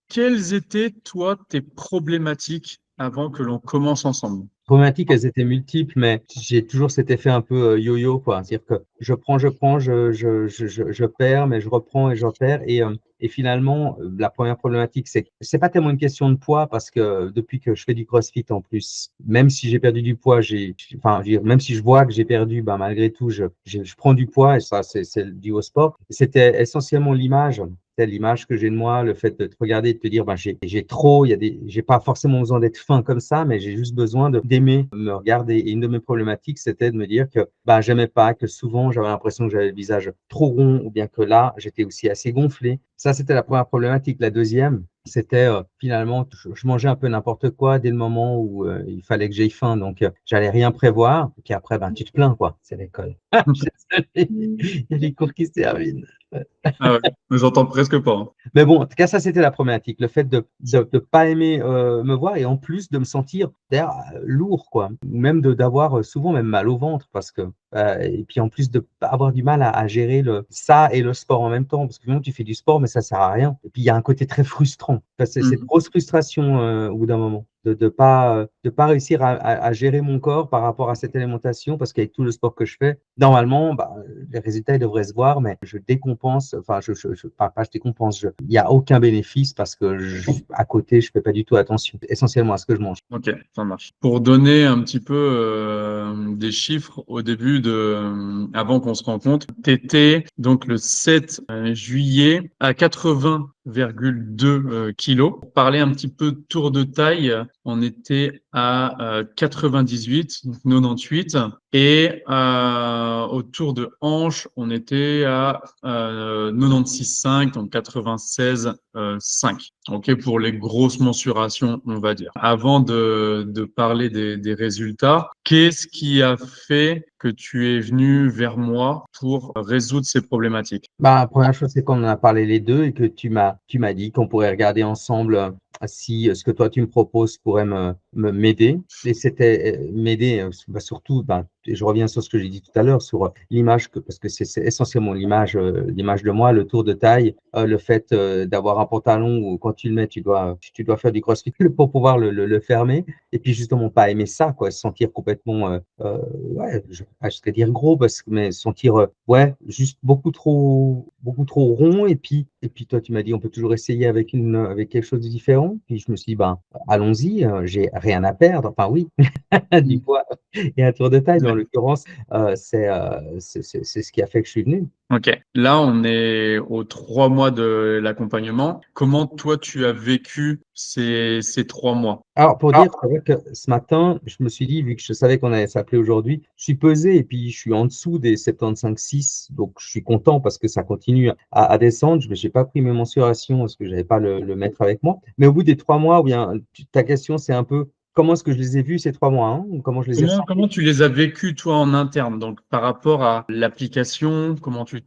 Quelles étaient, toi, tes problématiques avant que l'on commence ensemble? Problématiques, elles étaient multiples, mais j'ai toujours cet effet un peu yo-yo, quoi. C'est-à-dire que je prends, je perds, mais je reprends et je perds. Et finalement, la première problématique, c'est que c'est pas tellement une question de poids, parce que depuis que je fais du CrossFit en plus, même si j'ai perdu du poids, enfin, je veux dire, même si je vois que j'ai perdu, ben, malgré tout, je prends du poids, et ça, c'est dû au sport. C'était essentiellement l'image. C'est l'image que j'ai de moi, le fait de te regarder et de te dire, ben, j'ai trop, j'ai pas forcément besoin d'être fin comme ça, mais j'ai juste besoin d'aimer me regarder. Et une de mes problématiques, c'était de me dire que, ben, j'aimais pas, que souvent, j'avais l'impression que j'avais le visage trop rond, ou bien que là, j'étais aussi assez gonflé. Ça, c'était la première problématique. La deuxième, c'était finalement, je mangeais un peu n'importe quoi dès le moment où il fallait que j'aie faim, donc j'allais rien prévoir. Et puis après, ben, tu te plains, quoi. C'est l'école. Il y a les cours qui se terminent. Ah ouais, j'entends presque pas, hein. Mais bon, en tout cas, ça, c'était la problématique. Le fait de pas aimer me voir, et en plus de me sentir d'ailleurs lourd, quoi. Ou même d'avoir souvent même mal au ventre, parce que, et puis en plus de avoir du mal à gérer ça et le sport en même temps, parce que sinon tu fais du sport, mais ça sert à rien. Et puis il y a un côté très frustrant. Enfin, c'est cette Mhm. grosse frustration au bout d'un moment. De pas réussir à gérer mon corps par rapport à cette alimentation, parce qu'avec tout le sport que je fais, normalement, bah, les résultats ils devraient se voir, mais je décompense, enfin, pas je décompense, il n'y a aucun bénéfice, parce que à côté, je fais pas du tout attention, essentiellement à ce que je mange. Ok, ça marche. Pour donner un petit peu des chiffres au début avant qu'on se rencontre, t'étais donc le 7 juillet à 80,2 kilos. Pour parler un petit peu de tour de taille, on était à 98, donc 98, et au tour de hanche, on était à 96,5, donc 96,5. Ok, pour les grosses mensurations, on va dire. Avant de parler des résultats, qu'est-ce qui a fait que tu es venu vers moi pour résoudre ces problématiques? Bah, la première chose, c'est qu'on en a parlé les deux, et que tu m'as dit qu'on pourrait regarder ensemble si ce que toi tu me proposes pourrait m'aider. Et c'était m'aider surtout, bah, et je reviens sur ce que j'ai dit tout à l'heure, sur l'image, parce que c'est essentiellement l'image de moi, le tour de taille, le fait d'avoir un pantalon où quand tu le mets, tu dois faire du crossfit pour pouvoir le fermer. Et puis justement, pas aimer ça, quoi, se sentir complètement, ouais, je vais pas jusqu'à dire gros, mais se sentir, ouais, juste beaucoup trop rond. Et puis toi, tu m'as dit, on peut toujours essayer avec quelque chose de différent. Puis je me suis dit, ben, allons-y, j'ai rien à perdre. Enfin, oui, du poids et un tour de taille, mais en l'occurrence, c'est ce qui a fait que je suis venu. Ok, là on est aux 3 mois de l'accompagnement. Comment toi tu as vécu ces 3 mois? Alors, pour dire, c'est vrai que ce matin, je me suis dit, vu que je savais qu'on allait s'appeler aujourd'hui, je suis pesé, et puis je suis en dessous des 75,6, donc je suis content parce que ça continue à descendre. Je n'ai pas pris mes mensurations parce que je n'avais pas le mètre avec moi. Mais au bout des 3 mois, ou bien, ta question, c'est un peu comment est-ce que je les ai vus ces 3 mois, hein, ou comment je les ai ressentis. Comment tu les as vécus, toi, en interne? Donc, par rapport à l'application, comment tu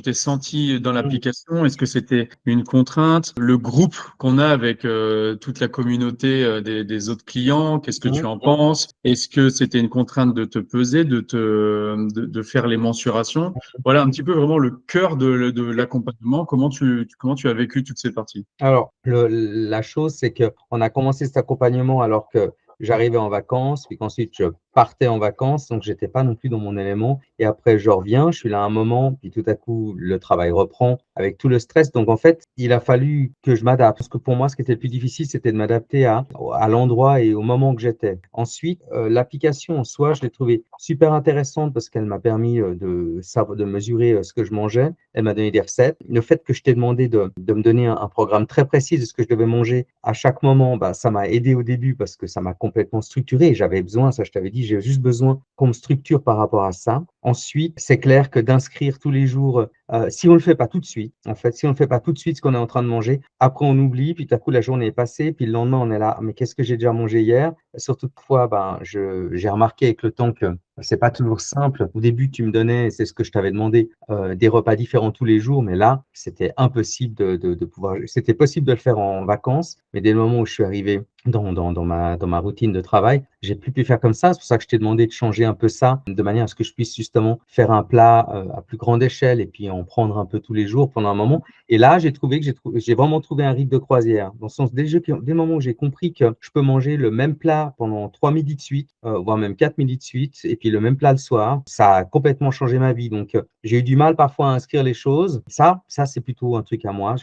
t'es senti dans l'application? Est-ce que c'était une contrainte? Le groupe qu'on a avec toute la communauté des autres clients, qu'est-ce que tu en penses? Est-ce que c'était une contrainte de te peser, de faire les mensurations? Voilà un petit peu vraiment le cœur de l'accompagnement. Comment tu as vécu toutes ces parties? Alors, la chose, c'est qu'on a commencé cet accompagnement alors que j'arrivais en vacances, puis qu'ensuite je partais en vacances, donc j'étais pas non plus dans mon élément. Et après, je reviens, je suis là un moment, puis tout à coup, le travail reprend avec tout le stress. Donc, en fait, il a fallu que je m'adapte. Parce que pour moi, ce qui était le plus difficile, c'était de m'adapter à l'endroit et au moment que j'étais. Ensuite, l'application en soi, je l'ai trouvée super intéressante parce qu'elle m'a permis de mesurer ce que je mangeais. Elle m'a donné des recettes. Le fait que je t'ai demandé de me donner un programme très précis de ce que je devais manger à chaque moment, bah, ça m'a aidé au début parce que ça m'a complètement structuré. J'avais besoin, ça je t'avais dit, j'ai juste besoin qu'on me structure par rapport à ça. Ensuite, c'est clair que d'inscrire tous les jours, si on ne le fait pas tout de suite, en fait, si on ne fait pas tout de suite ce qu'on est en train de manger, après on oublie, puis tout à coup la journée est passée, puis le lendemain on est là, mais qu'est-ce que j'ai déjà mangé hier? Surtout toutefois, ben, j'ai remarqué avec le temps que c'est pas toujours simple. Au début, tu me donnais, c'est ce que je t'avais demandé, des repas différents tous les jours, mais là, c'était impossible de pouvoir. C'était possible de le faire en vacances, mais dès le moment où je suis arrivé dans ma routine de travail. J'ai plus pu faire comme ça. C'est pour ça que je t'ai demandé de changer un peu ça, de manière à ce que je puisse justement faire un plat à plus grande échelle et puis en prendre un peu tous les jours pendant un moment. Et là, j'ai trouvé que j'ai vraiment trouvé un rythme de croisière. Dans le sens, dès le moment où j'ai compris que je peux manger le même plat pendant 3 midis de suite, voire même 4 midis de suite, et puis le même plat le soir, ça a complètement changé ma vie. Donc, j'ai eu du mal parfois à inscrire les choses. Ça, c'est plutôt un truc à moi.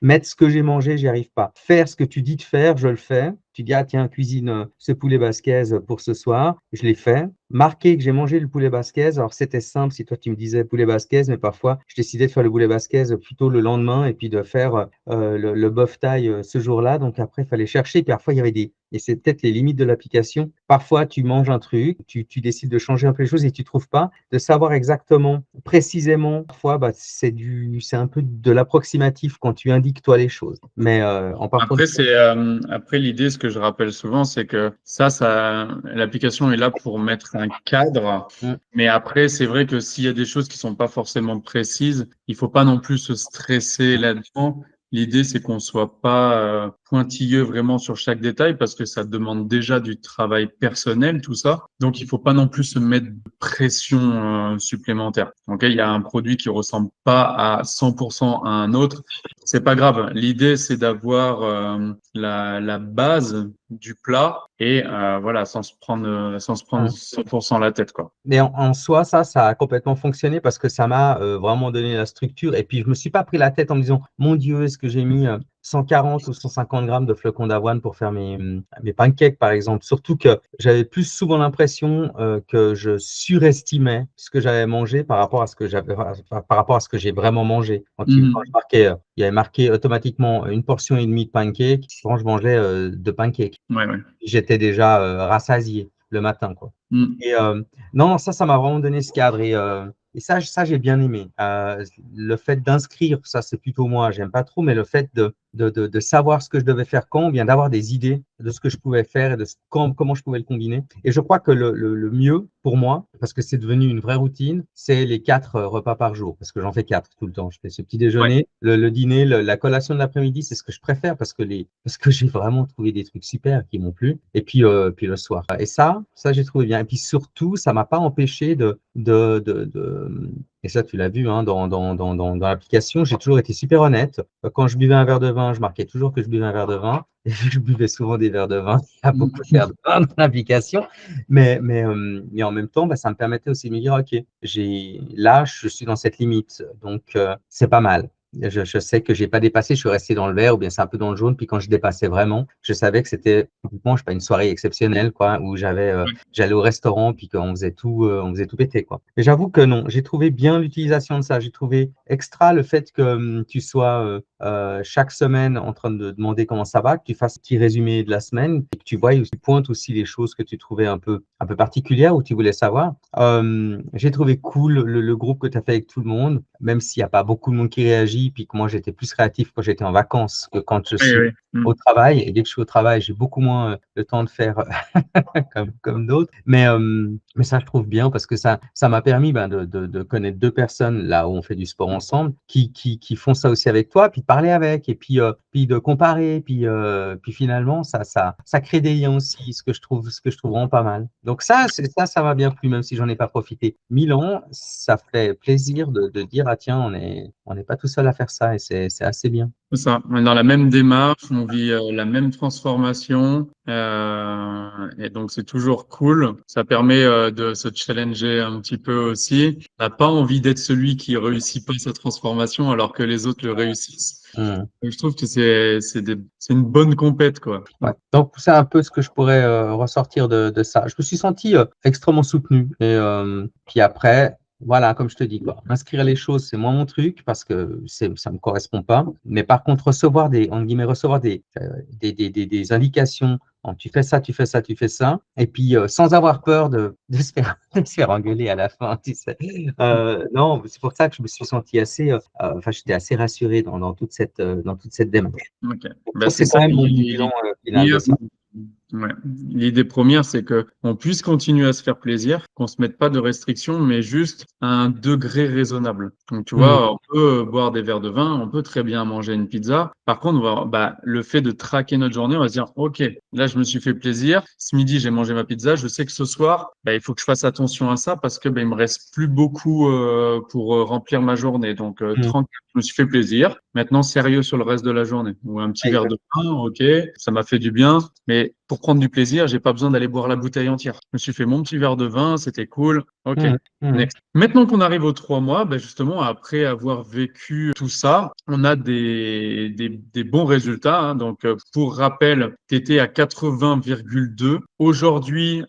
Mettre ce que j'ai mangé, j'y arrive pas. Faire ce que tu dis de faire, je le fais. Tu dis, ah tiens, cuisine ce poulet basquez pour ce soir. Je l'ai fait. Marquer que j'ai mangé le poulet basquez. Alors, c'était simple si toi, tu me disais poulet basquez, mais parfois, je décidais de faire le poulet basquez plutôt le lendemain et puis de faire le bœuf thaï ce jour-là. Donc, après, il fallait chercher. Puis parfois, il y avait et c'est peut-être les limites de l'application. Parfois, tu manges un truc, tu décides de changer un peu les choses et tu trouves pas. De savoir exactement, précisément, parfois, bah, c'est un peu de l'approximatif quand tu indiques toi les choses. Mais en parfois. Après l'idée, ce que je rappelle souvent, c'est que l'application est là pour mettre un cadre. Mm. Mais après, c'est vrai que s'il y a des choses qui sont pas forcément précises, il faut pas non plus se stresser là-dedans. L'idée, c'est qu'on soit pas pointilleux vraiment sur chaque détail parce que ça demande déjà du travail personnel, tout ça. Donc, il faut pas non plus se mettre de pression supplémentaire. Donc, il y a un produit qui ressemble pas à 100% à un autre. C'est pas grave. L'idée, c'est d'avoir la base du plat et voilà, sans se prendre Mm. 100% la tête, quoi. Mais en soi, ça a complètement fonctionné parce que ça m'a vraiment donné la structure. Et puis, je me suis pas pris la tête en me disant, mon Dieu, est-ce que j'ai mis 140 ou 150 grammes de flocons d'avoine pour faire mes pancakes, par exemple. Surtout que j'avais plus souvent l'impression que je surestimais ce que j'avais mangé par rapport à ce que par rapport à ce que j'ai vraiment mangé. Quand je marquais, il y avait marqué automatiquement une portion et demie de pancakes quand je mangeais 2 pancakes. Ouais, ouais. J'étais déjà rassasié le matin, quoi. Mm. Et non, ça m'a vraiment donné ce cadre. Et ça j'ai bien aimé. Le fait d'inscrire, ça, c'est plutôt moi, j'aime pas trop, mais le fait de savoir ce que je devais faire quand, ou bien d'avoir des idées de ce que je pouvais faire et comment je pouvais le combiner. Et je crois que le mieux pour moi, parce que c'est devenu une vraie routine, c'est les 4 repas par jour, parce que j'en fais 4 tout le temps. Je fais ce petit Ouais. déjeuner, le dîner, la collation de l'après-midi, c'est ce que je préfère parce que j'ai vraiment trouvé des trucs super qui m'ont plu. Et puis le soir. Et ça j'ai trouvé bien. Et puis surtout, ça m'a pas empêché et ça, tu l'as vu hein, dans l'application, j'ai toujours été super honnête. Quand je buvais un verre de vin, je marquais toujours que je buvais un verre de vin. Et je buvais souvent des verres de vin. Il y a beaucoup de verres de vin dans l'application. Mais en même temps, bah, ça me permettait aussi de me dire, OK, là, je suis dans cette limite. Donc, c'est pas mal. Je sais que j'ai pas dépassé, je suis resté dans le vert ou bien c'est un peu dans le jaune. Puis quand je dépassais vraiment, je savais que c'était typiquement, je sais pas, une soirée exceptionnelle, quoi, où j'allais au restaurant puis qu'on on faisait tout péter, quoi. Mais j'avoue que non, j'ai trouvé bien l'utilisation de ça. J'ai trouvé extra le fait que tu sois chaque semaine en train de demander comment ça va, que tu fasses un petit résumé de la semaine et que tu vois, tu pointes aussi les choses que tu trouvais un peu particulières ou tu voulais savoir. J'ai trouvé cool le groupe que tu as fait avec tout le monde, même s'il n'y a pas beaucoup de monde qui réagit, puis que moi j'étais plus créatif quand j'étais en vacances que quand je Oui, suis oui. Mm. au travail. Et dès que je suis au travail, j'ai beaucoup moins le temps de faire comme d'autres. Mais ça, je trouve bien parce que ça m'a permis de connaître 2 personnes là où on fait du sport ensemble qui font ça aussi avec toi, puis de parler avec, et puis de comparer, puis finalement, ça crée des liens aussi, ce que je trouve vraiment pas mal. Donc ça m'a bien plu, même si j'en ai pas profité. 1000 ans, ça fait plaisir de dire, ah tiens, on n'est pas tout seul à faire ça, et c'est assez bien. C'est ça. On est dans la même démarche, on vit la même transformation, et donc c'est toujours cool. Ça permet de se challenger un petit peu aussi. On n'a pas envie d'être celui qui réussit pas sa transformation alors que les autres le réussissent. Hmm. Donc, je trouve que c'est une bonne compète, quoi. Ouais. Donc, c'est un peu ce que je pourrais ressortir de ça. Je me suis senti extrêmement soutenu. Et puis après, voilà, comme je te dis, quoi, inscrire les choses, c'est moins mon truc parce que ça me correspond pas. Mais par contre, entre guillemets, recevoir des indications. Tu fais ça, tu fais ça, tu fais ça. Et puis, sans avoir peur de de se faire engueuler à la fin, tu sais. Non, c'est pour ça que je me suis senti enfin, j'étais assez rassuré dans toute cette démarche. Ok. Je Bah, trouve que c'est c'est ça quand même mon bilan final l'idée. de ça. Ouais. L'idée première, c'est que on puisse continuer à se faire plaisir, qu'on se mette pas de restrictions, mais juste à un degré raisonnable. Donc, tu Mmh. vois, on peut boire des verres de vin, on peut très bien manger une pizza. Par contre, le fait de traquer notre journée, on va se dire, OK, là, je me suis fait plaisir. Ce midi, j'ai mangé ma pizza. Je sais que ce soir, il faut que je fasse attention à ça parce que, il me reste plus beaucoup, pour remplir ma journée. Donc, Mmh. tranquille, je me suis fait plaisir. Maintenant, sérieux sur le reste de la journée. Ou un petit verre Exact. de vin, OK, ça m'a fait du bien. Mais pour prendre du plaisir, j'ai pas besoin d'aller boire la bouteille entière. Je me suis fait mon petit verre de vin, c'était cool. OK. Mmh. Mmh. Next. Maintenant qu'on arrive aux 3 mois, justement, après avoir vécu tout ça, on a des bons résultats, hein. Donc, pour rappel, tu étais à 80,2. Aujourd'hui,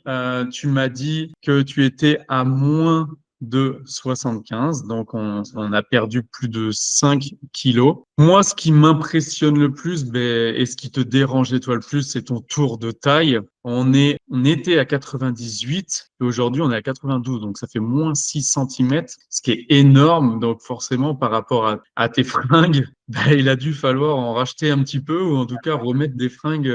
tu m'as dit que tu étais à moins de 75. Donc, on a perdu plus de 5 kilos. Moi, ce qui m'impressionne le plus, et ce qui te dérangeait toi le plus, c'est ton tour de taille. On était à 98 et aujourd'hui on est à 92, donc ça fait moins 6 cm, ce qui est énorme. Donc forcément, par rapport à tes fringues, il a dû falloir en racheter un petit peu ou en tout cas remettre des fringues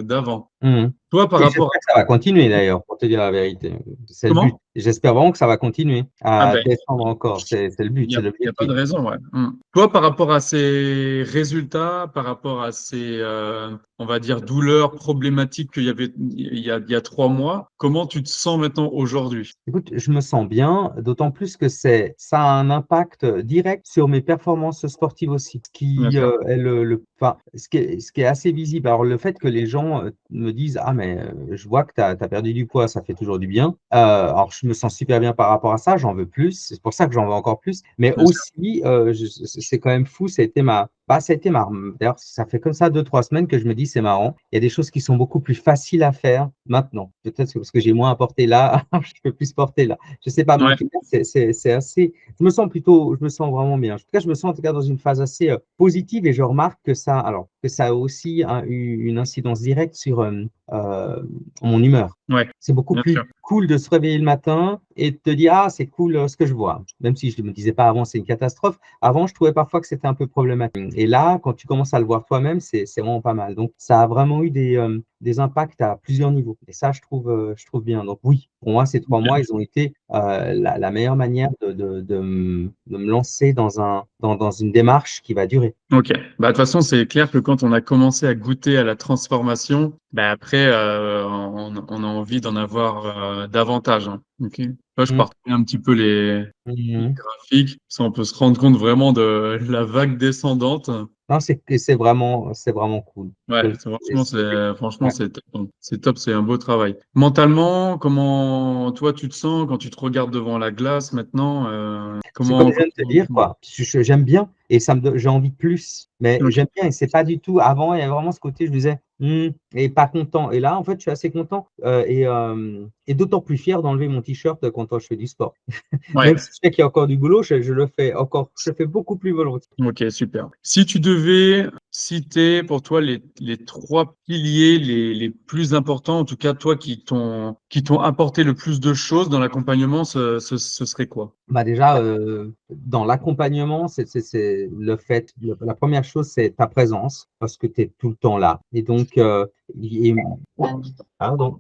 d'avant. Mmh. Toi, par Et rapport j'espère que ça va continuer d'ailleurs, pour te dire la vérité. C'est le but. comment? J'espère vraiment que ça va continuer Ah à ben, descendre encore. C'est le but, c'est il y a pas l'objectif. de raison, ouais. Toi, par rapport à ces résultats, par rapport à ces, on va dire, douleurs problématiques qu'il y avait il y a 3 mois, comment tu te sens maintenant aujourd'hui? Écoute, je me sens bien, d'autant plus que ça a un impact direct sur mes performances sportives aussi, Bien qui sûr. est enfin, ce qui est assez visible. Alors, le fait que les gens me disent, ah, mais je vois que tu as perdu du poids, ça fait toujours du bien. Alors, je me sens super bien par rapport à ça, j'en veux plus, c'est pour ça que j'en veux encore plus. Mais Bien sûr. aussi, c'est quand même fou, ça a été d'ailleurs, ça fait comme ça 2, 3 semaines que je me dis, c'est marrant. Il y a des choses qui sont beaucoup plus faciles à faire maintenant. Peut-être que parce que j'ai moins à porter là, je peux plus porter là. Je sais pas, mais en Ouais. tout cas, c'est assez. Je me sens vraiment bien. En tout cas, je me sens en tout cas dans une phase assez positive et je remarque que ça a aussi eu une incidence directe sur mon humeur. Ouais. C'est beaucoup Bien plus sûr. cool de se réveiller le matin et de te dire, ah, c'est cool ce que je vois. Même si je ne me disais pas avant, c'est une catastrophe. Avant, je trouvais parfois que c'était un peu problématique. Et là, quand tu commences à le voir toi-même, c'est vraiment pas mal. Donc, ça a vraiment eu des impacts à plusieurs niveaux. Et ça, je trouve bien. Donc, oui, pour moi, ces 3 mois, ils ont été la meilleure manière de me lancer dans une démarche qui va durer. Ok. De toute façon, c'est clair que quand on a commencé à goûter à la transformation, après, on a envie d'en avoir davantage, hein. Ok. Là, je Mm. partage un petit peu les Mhm. graphiques, ça, on peut se rendre compte vraiment de la vague descendante. Non, c'est vraiment cool. Ouais, franchement, Ouais. c'est top, hein. C'est top, c'est un beau travail. Mentalement, comment toi tu te sens quand tu te regardes devant la glace maintenant? C'est comme Comment, je viens de te comment- dire, quoi. J'aime bien et j'ai envie de plus. Mais Ok. j'aime bien et c'est pas du tout. Avant, il y avait vraiment ce côté, je me disais, et pas content. Et là, en fait, je suis assez content et d'autant plus fier d'enlever mon t-shirt quand je fais du sport. Ouais. Même si je sais qu'il y a encore du boulot, je le fais encore, je le fais beaucoup plus volontiers. Ok, super. Si tu devais citer pour toi les 3 piliers les plus importants, en tout cas toi qui t'ont apporté le plus de choses dans l'accompagnement, ce serait quoi? Bah déjà, dans l'accompagnement, c'est la première chose, c'est ta présence, parce que tu es tout le temps là. Et donc, pardon,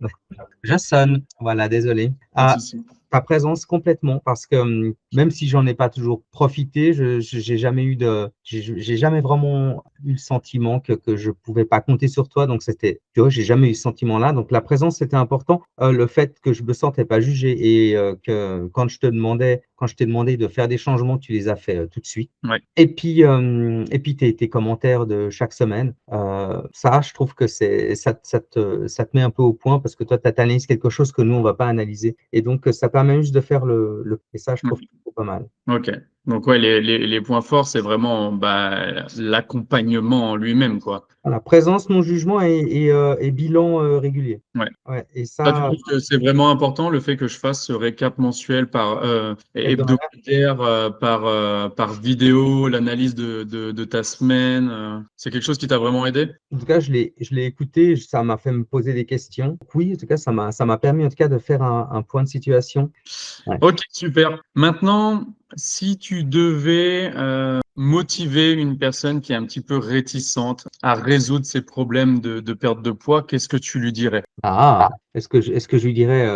je sonne. Voilà, désolé. Pas de Ah, souci. ta présence complètement, parce que même si j'en ai pas toujours profité, j'ai jamais j'ai jamais vraiment eu le sentiment que je pouvais pas compter sur toi. Donc tu vois, j'ai jamais eu ce sentiment-là. Donc la présence, c'était important. Le fait que je me sentais pas jugé et que quand je t'ai demandé de faire des changements, tu les as fait tout de suite. Ouais. Et puis tes commentaires de chaque semaine, ça, je trouve que ça te met un peu au point parce que toi, tu analyses quelque chose que nous, on va pas analyser. Et donc, ça permet juste de faire et ça, je trouve que c'est pas mal. Ok. Donc ouais, les points forts, c'est vraiment l'accompagnement en lui-même, quoi. Voilà, présence, non-jugement et bilan régulier. Ouais. Ouais, et Là, tu ça, trouves que c'est vraiment important le fait que je fasse ce récap mensuel par hebdomadaire. hebdomadaire, par vidéo, l'analyse de ta semaine. C'est quelque chose qui t'a vraiment aidé? En tout cas, je l'ai écouté, ça m'a fait me poser des questions. Oui, en tout cas, ça m'a permis en tout cas de faire un point de situation. Ouais. Ok, super. Maintenant, si tu devais motiver une personne qui est un petit peu réticente à résoudre ses problèmes de perte de poids, qu'est-ce que tu lui dirais? Ah, est-ce que je lui dirais,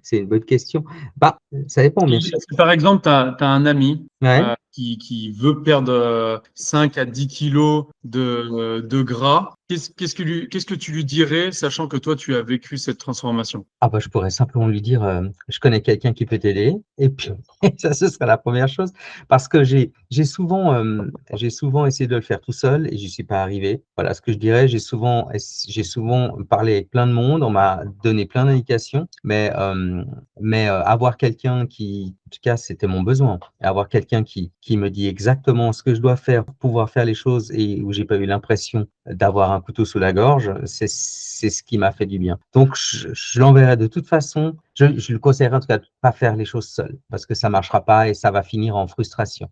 c'est une bonne question. Bah, ça dépend, bien sûr. Si par exemple, tu as un ami Ouais. qui veut perdre 5 à 10 kilos de gras, qu'est-ce que tu lui dirais, sachant que toi, tu as vécu cette transformation? Ah bah, je pourrais simplement lui dire, je connais quelqu'un qui peut t'aider et puis ça, ce serait la première chose parce que j'ai souvent essayé de le faire tout seul et j'y suis pas arrivé. Voilà ce que je dirais, j'ai souvent parlé avec plein de monde, on m'a donné plein d'indications, mais avoir quelqu'un qui en tout cas, c'était mon besoin. Avoir quelqu'un qui me dit exactement ce que je dois faire pour pouvoir faire les choses et où j'ai pas eu l'impression d'avoir un couteau sous la gorge, c'est ce qui m'a fait du bien. Donc, je l'enverrai de toute façon. Je lui conseillerais en tout cas de pas faire les choses seul parce que ça marchera pas et ça va finir en frustration.